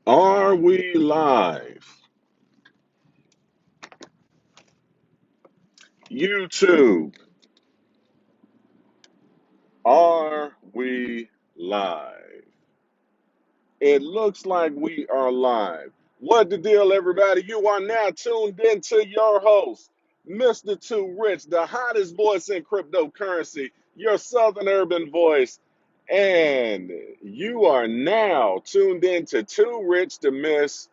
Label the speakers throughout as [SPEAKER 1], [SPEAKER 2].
[SPEAKER 1] Are we live? YouTube, are we live? It looks like we are live. What the deal, everybody? You are now tuned into your host, Mr. Too Rich, the hottest voice in cryptocurrency, your Southern urban voice. And you are now tuned into Too Rich to Miss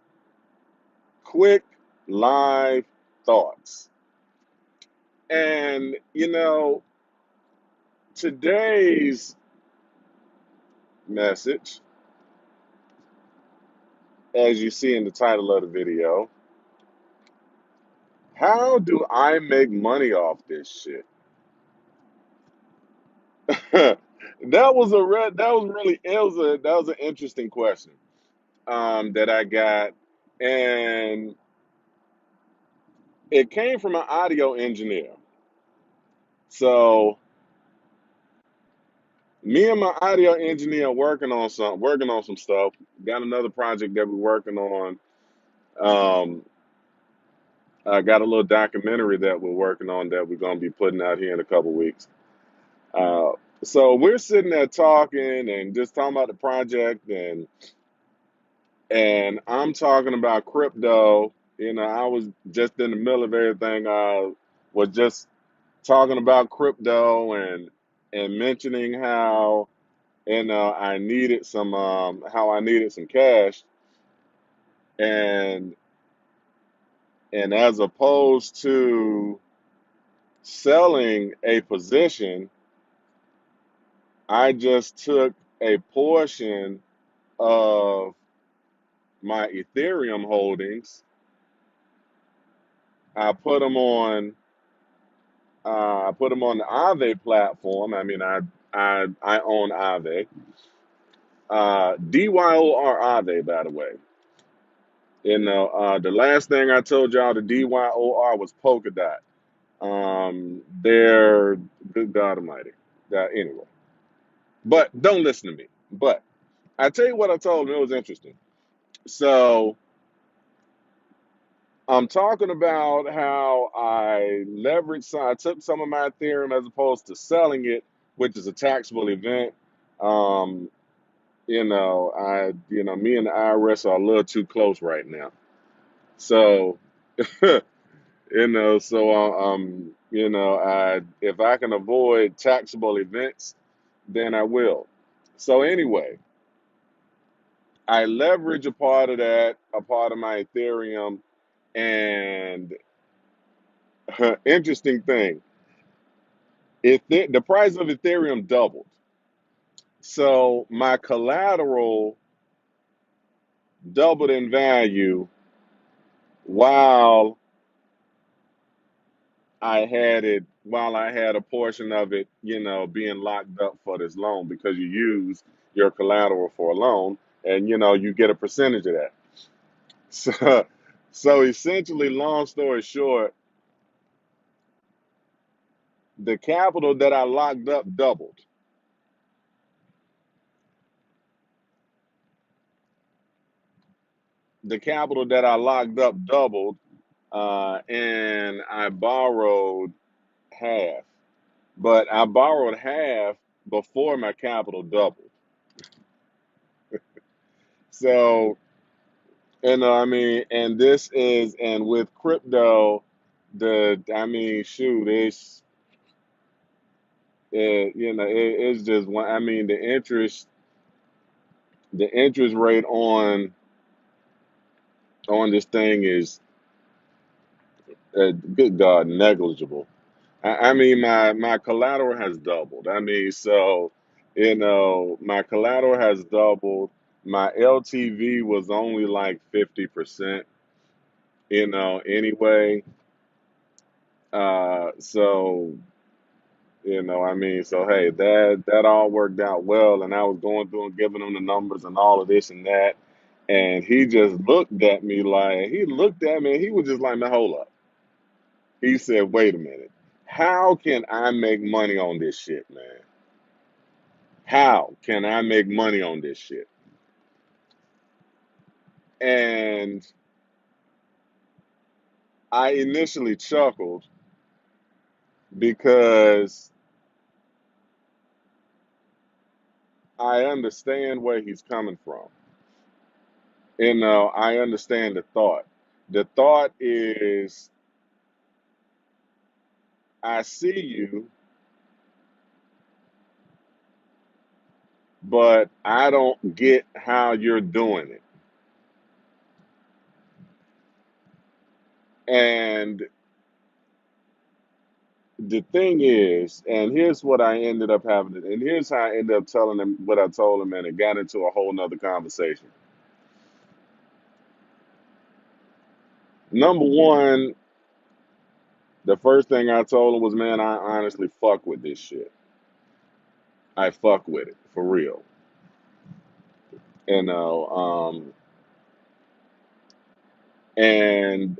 [SPEAKER 1] Quick Live Thoughts. And, today's message, as you see in the title of the video, how do I make money off this shit? That was an interesting question that I got, and it came from an audio engineer. So me and my audio engineer working on some stuff. Got another project that we're working on. Um, I got a little documentary that we're working on that we're gonna be putting out here in a couple weeks. Uh, so we're sitting there talking and just talking about the project, and I'm talking about crypto. I was just in the middle of everything. I was just talking about crypto and mentioning how I needed some cash, and as opposed to selling a position, I just took a portion of my Ethereum holdings. I put them on. I put them on the Aave platform. I mean, I own Aave. DYOR Aave, by the way. The last thing I told y'all, the DYOR was Polkadot. They're good God Almighty. Anyway, but don't listen to me. But I tell you what I told him. It was interesting. So I'm talking about how I took some of my Ethereum as opposed to selling it, which is a taxable event. Um, me and the IRS are a little too close right now. So, if I can avoid taxable events, then I will. So anyway, I leverage a part of my Ethereum, and interesting thing. The price of Ethereum doubled. So my collateral doubled in value while while I had a portion of it, being locked up for this loan, because you use your collateral for a loan, and you get a percentage of that. So so essentially, long story short, the capital that I locked up doubled. The capital that I locked up doubled, and I borrowed half. But I borrowed half before my capital doubled. So, and with crypto, shoot, it's just one. I mean, the interest rate on this thing is, good God, negligible. I mean, my collateral has doubled. My collateral has doubled. My LTV was only like 50%, anyway. So, so hey, that all worked out well. And I was going through and giving him the numbers and all of this and that. And he looked at me and he was just like, man, hold up. He said, wait a minute. How can I make money on this shit, man? How can I make money on this shit? And I initially chuckled because I understand where he's coming from. I understand the thought. The thought is, I see you, but I don't get how you're doing it. And the thing is, and here's what I ended up having, and here's how I ended up telling him what I told him, and it got into a whole nother conversation. Number one, the first thing I told him was, man, I honestly fuck with this shit. I fuck with it for real. You know, and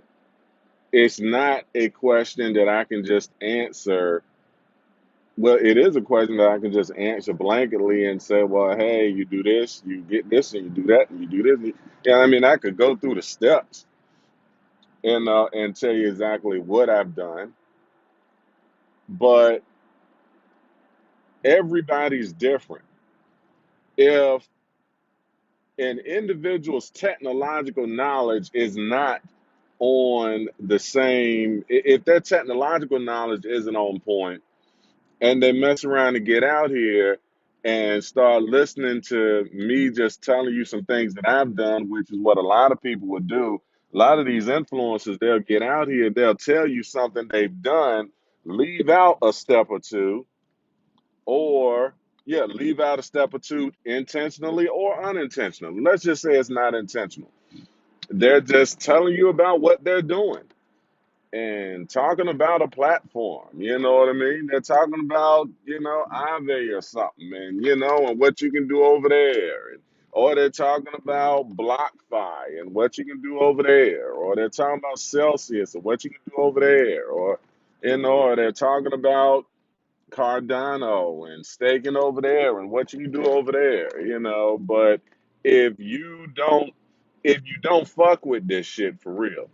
[SPEAKER 1] it's not a question that I can just answer. Well, it is a question that I can just answer blanketly and say, well, hey, you do this, you get this, and you do that, and you do this. Yeah, I mean, I could go through the steps and tell you exactly what I've done, but everybody's different. If an individual's technological knowledge is not on the same, if their technological knowledge isn't on point, and they mess around and get out here and start listening to me just telling you some things that I've done, which is what a lot of people would do. A lot of these influencers, they'll get out here, they'll tell you something they've done, leave out a step or two, or yeah, leave out a step or two intentionally or unintentionally. Let's just say it's not intentional. They're just telling you about what they're doing and talking about a platform, you know what I mean? They're talking about, Aave or something, and what you can do over there. Or they're talking about BlockFi and what you can do over there. Or they're talking about Celsius and what you can do over there. Or they're talking about Cardano and staking over there and what you can do over there. But if you don't, if you don't fuck with this shit for real,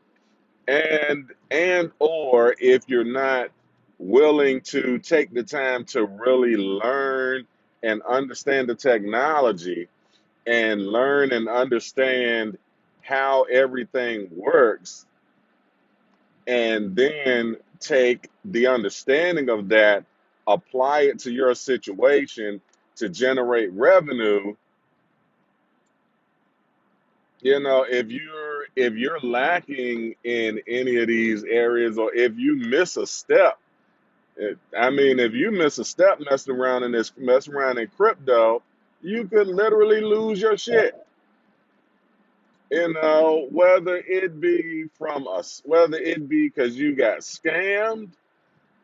[SPEAKER 1] and or if you're not willing to take the time to really learn and understand the technology and learn and understand how everything works, and then take the understanding of that, apply it to your situation to generate revenue. If you're lacking in any of these areas, or if you miss a step, I mean, if you miss a step messing around in crypto, you could literally lose your shit. Whether it be whether it be because you got scammed,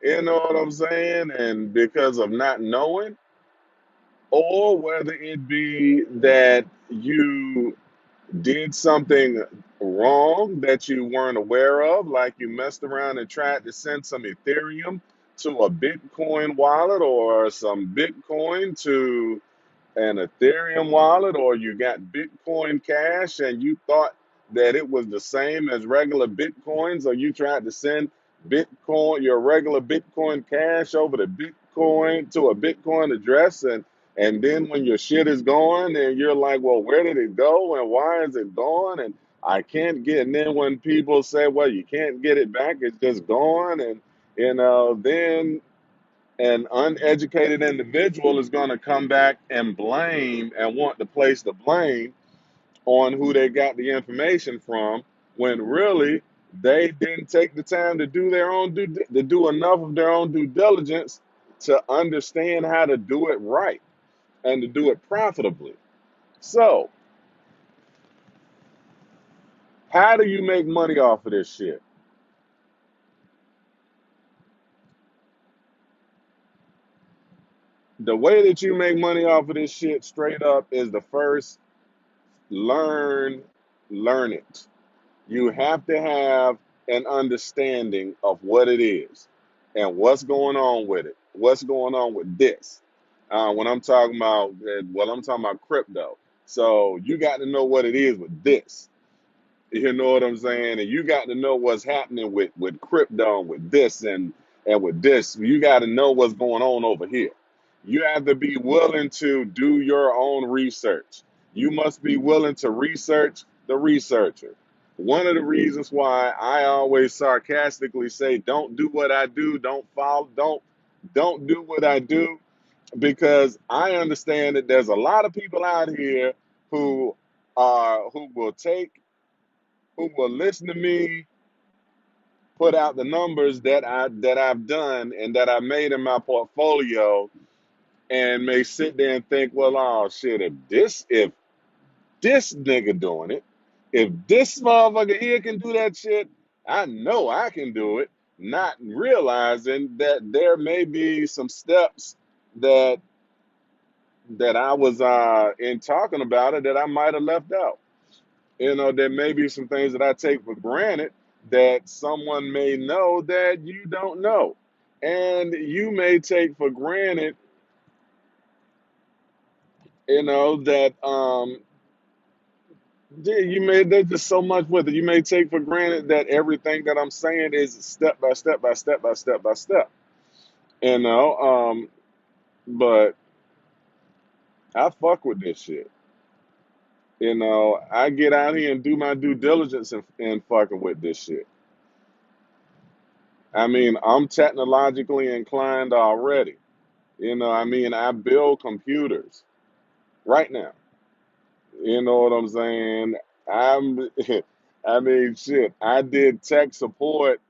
[SPEAKER 1] you know what I'm saying, and because of not knowing, or whether it be that you did something wrong that you weren't aware of, like you messed around and tried to send some Ethereum to a Bitcoin wallet, or some Bitcoin to an Ethereum wallet, or you got Bitcoin Cash and you thought that it was the same as regular Bitcoins, or you tried to send your regular Bitcoin Cash over to a Bitcoin address, and then when your shit is gone and you're like, well, where did it go and why is it gone? And I can't get, and then when people say, well, you can't get it back, it's just gone. And, then an uneducated individual is going to come back and blame and want to place the blame on who they got the information from, when really they didn't take the time to do enough of their own due diligence to understand how to do it right and to do it profitably. So, how do you make money off of this shit? The way that you make money off of this shit straight up is the first, learn learn it. You have to have an understanding of what it is and what's going on with it. What's going on with this? When I'm talking about, I'm talking about crypto. So you got to know what it is with this. You know what I'm saying? And you got to know what's happening with crypto and with this and with this. You got to know what's going on over here. You have to be willing to do your own research. You must be willing to research the researcher. One of the reasons why I always sarcastically say, "Don't do what I do, don't follow, don't do what I do," because I understand that there's a lot of people out here who who will take who will listen to me put out the numbers that I've done and that I made in my portfolio, and may sit there and think, well, oh shit, if this nigga doing it, if this motherfucker here can do that shit, I know I can do it. Not realizing that there may be some steps that I was in talking about it that I might have left out. There may be some things that I take for granted that someone may know that you don't know. And you may take for granted, that yeah, there's just so much with it. You may take for granted that everything that I'm saying is step by step by step by step by step. You know, but I fuck with this shit. I get out here and do my due diligence in fucking with this shit. I mean, I'm technologically inclined already. I build computers right now. You know what I'm saying? I'm, I mean, shit. I did tech support.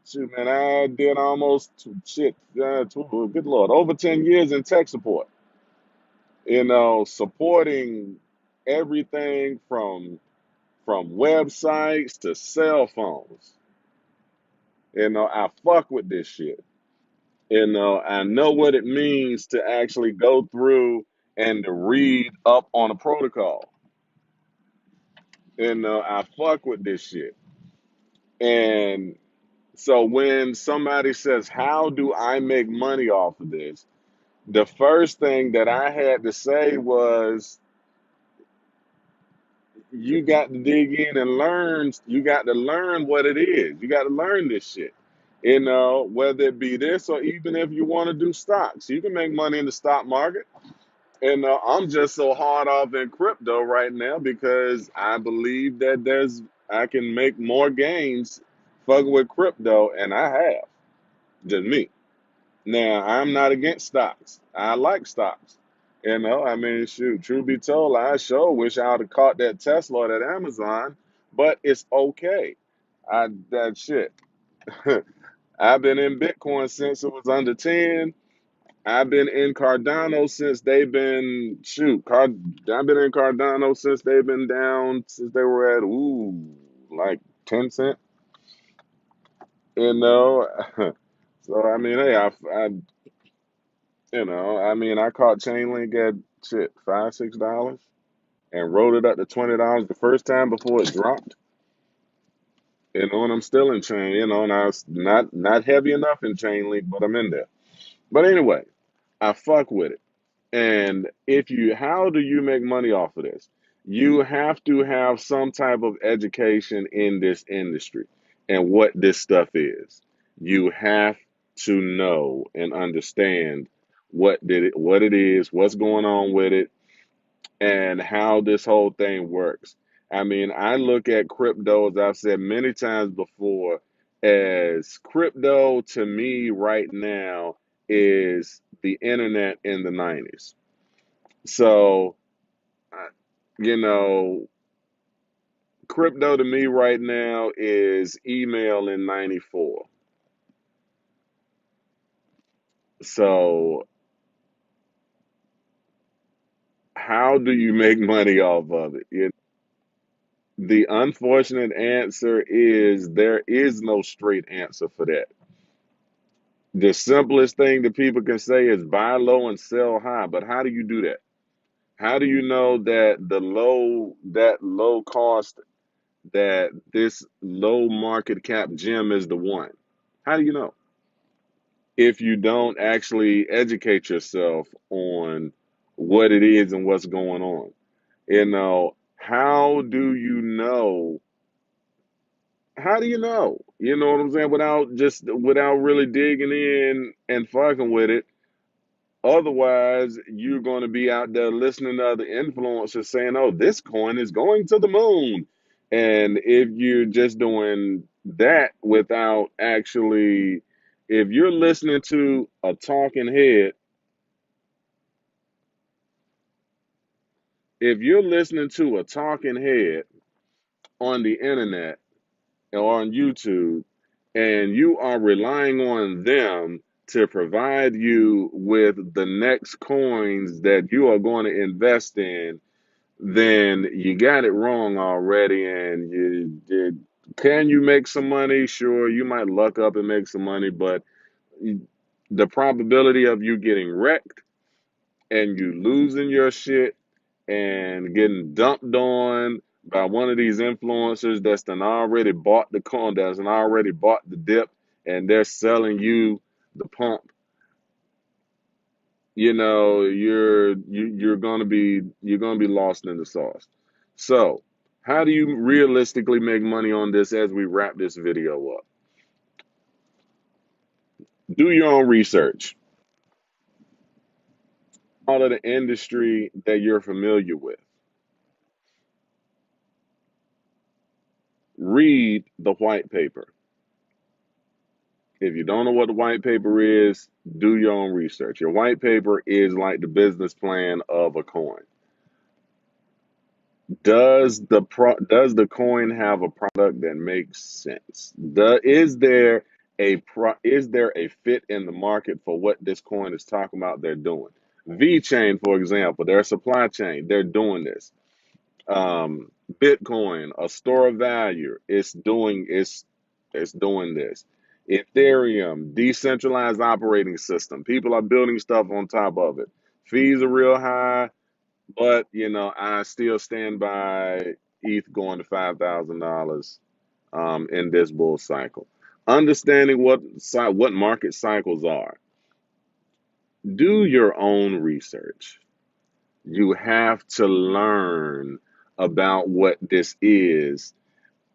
[SPEAKER 1] Shit, man, I did almost good Lord, over 10 years in tech support. Supporting everything from websites to cell phones. I fuck with this shit. I know what it means to actually go through and to read up on a protocol. I fuck with this shit. And so when somebody says, how do I make money off of this? The first thing that I had to say was, you got to dig in and learn. You got to learn what it is. You got to learn this shit. Whether it be this or even if you want to do stocks, you can make money in the stock market. I'm just so hard off in crypto right now because I believe that I can make more gains fucking with crypto, and I have. Just me. Now, I'm not against stocks. I like stocks. Shoot, truth be told, I sure wish I would have caught that Tesla or that Amazon, but it's okay. That shit. I've been in Bitcoin since it was under 10. I've been in Cardano since they've been I've been in Cardano since they've been down since they were at like 10 cent. You know, so I mean, hey, I caught Chainlink at shit $5-6 and rode it up to $20 the first time before it dropped. And I'm still in chain. And I was not heavy enough in Chainlink, but I'm in there. But anyway, I fuck with it. And how do you make money off of this? You have to have some type of education in this industry and what this stuff is. You have to know and understand what it is, what's going on with it, and how this whole thing works. I mean, I look at crypto, as I've said many times before, as crypto to me right now is the internet in the 90s. So, uh, you know, crypto to me right now is email in 94. So, how do you make money off of it? The unfortunate answer is there is no straight answer for that. The simplest thing that people can say is buy low and sell high. But how do you do that? How do you know that that low cost, that this low market cap gem is the one? How do you know? If you don't actually educate yourself on what it is and what's going on. How do you know? How do you know? You know what I'm saying? Without really digging in and fucking with it. Otherwise, you're going to be out there listening to other influencers saying, "Oh, this coin is going to the moon." And if you're just doing that without actually, if you're listening to a talking head, if you're listening to a talking head on the internet or on YouTube, and you are relying on them to provide you with the next coins that you are going to invest in, then you got it wrong already. And can you make some money? Sure, you might luck up and make some money, but the probability of you getting wrecked and you losing your shit and getting dumped on by one of these influencers that's done already bought the coin, that's done already bought the dip, and they're selling you the pump, you're gonna be lost in the sauce. So, how do you realistically make money on this as we wrap this video up? Do your own research. All of the industry that you're familiar with. Read the white paper. If you don't know what the white paper is, do your own research. Your white paper is like the business plan of a coin. Does the coin have a product that makes sense? Is there a fit in the market for what this coin is talking about they're doing? VeChain, for example, their supply chain, they're doing this. Bitcoin, a store of value, it's doing this. Ethereum, decentralized operating system. People are building stuff on top of it. Fees are real high, but I still stand by ETH going to $5,000 in this bull cycle. Understanding what market cycles are. Do your own research. You have to learn about what this is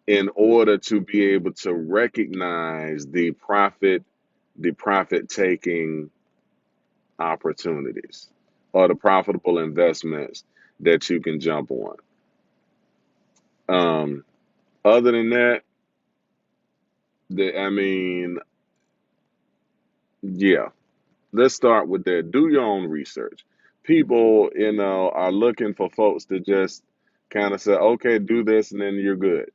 [SPEAKER 1] in order to be able to recognize the profit taking opportunities or the profitable investments that you can jump on. Um, Other than that, I mean, yeah, let's start with that. Do your own research. People, are looking for folks to just kind of say, okay, do this and then you're good.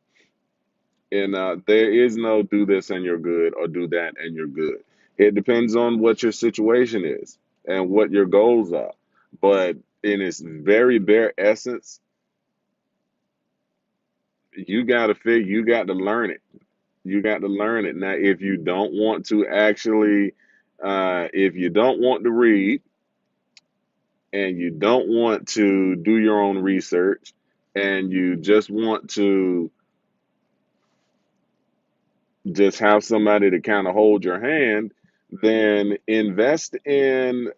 [SPEAKER 1] And there is no do this and you're good or do that and you're good. It depends on what your situation is and what your goals are. But in its very bare essence, you got to learn it. You got to learn it. Now, if you don't want to actually, if you don't want to read and you don't want to do your own research and you just want to just have somebody to kind of hold your hand, then invest in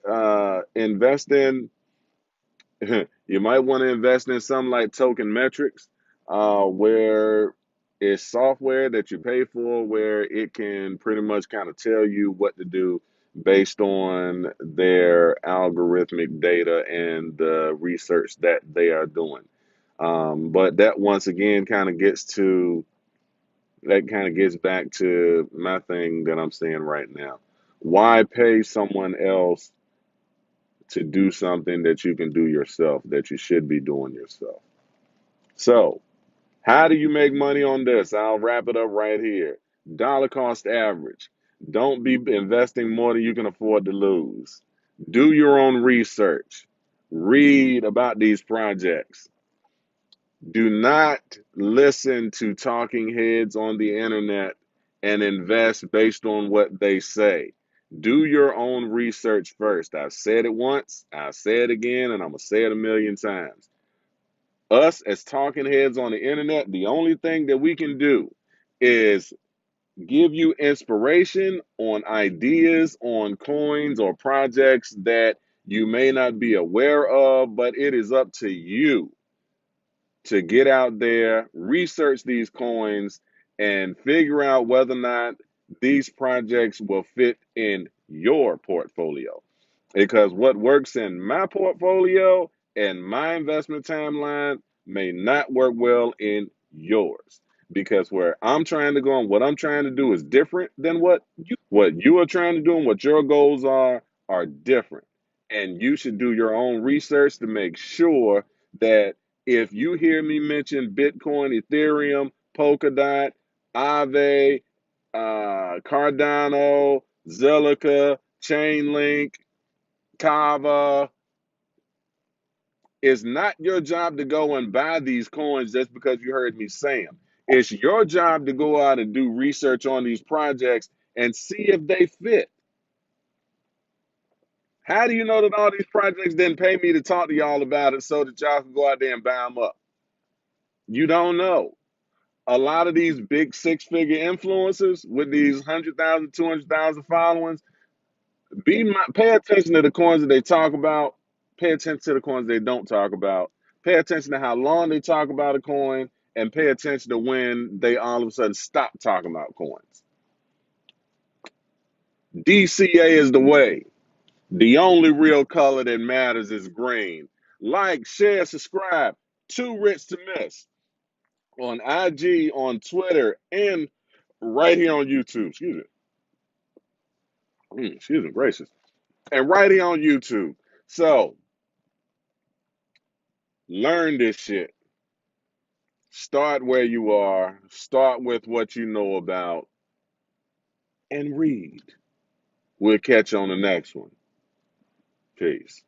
[SPEAKER 1] you might want to invest in something like Token Metrics, where it's software that you pay for, where it can pretty much kind of tell you what to do based on their algorithmic data and the research that they are doing. But that once again kind of gets back to my thing that I'm saying right now. Why pay someone else to do something that you can do yourself, that you should be doing yourself? So, how do you make money on this? I'll wrap it up right here. Dollar cost average. Don't be investing more than you can afford to lose. Do your own research. Read about these projects. Do not listen to talking heads on the internet and invest based on what they say. Do your own research first. I've said it once, I'll say it again, and I'm going to say it a million times. Us as talking heads on the internet, the only thing that we can do is give you inspiration on ideas, on coins or projects that you may not be aware of, but it is up to you to get out there, research these coins, and figure out whether or not these projects will fit in your portfolio. Because what works in my portfolio and my investment timeline may not work well in yours. Because where I'm trying to go and what I'm trying to do is different than what you are trying to do and what your goals are different. And you should do your own research to make sure that if you hear me mention Bitcoin, Ethereum, Polkadot, Aave, Cardano, Zilliqa, Chainlink, Kava, it's not your job to go and buy these coins just because you heard me say them. It's your job to go out and do research on these projects and see if they fit. How do you know that all these projects didn't pay me to talk to y'all about it so that y'all can go out there and buy them up? You don't know. A lot of these big six-figure influencers with these 100,000, 200,000 followings, pay attention to the coins that they talk about. Pay attention to the coins they don't talk about. Pay attention to how long they talk about a coin, and pay attention to when they all of a sudden stop talking about coins. DCA is the way. The only real color that matters is green. Like, share, subscribe. Too Rich to Miss on IG, on Twitter, and right here on YouTube. Excuse me, gracious. And right here on YouTube. So, learn this shit. Start where you are, start with what you know about, and read. We'll catch you on the next one. Peace.